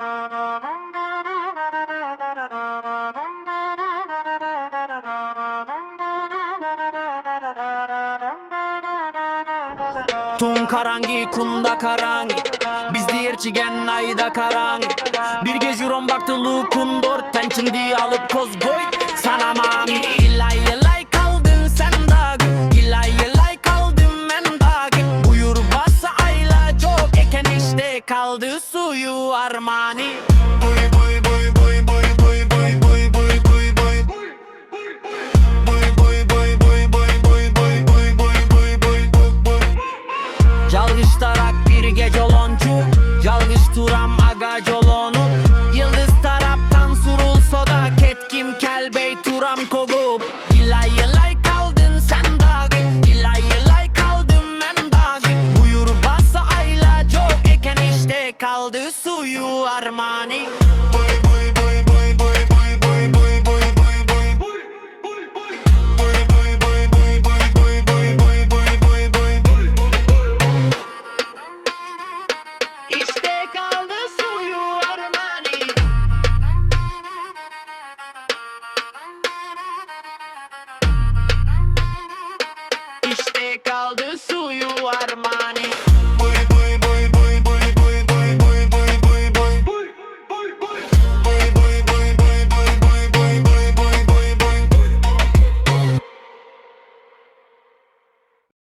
Tun karangi kunda karangi bizdi yerçigen ayda karangi bir gejuron baktılığı kundur tençindi alıp kozgoy sana mami ilay kaldın sen dagi ilay kaldım men dagi buyur basa ayla çok eken işte kaldı suyu armani. Yalgış tarak bir gece oloncu Yalgış turam aga jolonu Yıldız taraftan surul soda Ketkim kelbey turam kogup İlay kaldın sen dagi İlay kaldım men dagi buyur basa ayla çok eken işte kaldı suyu armani.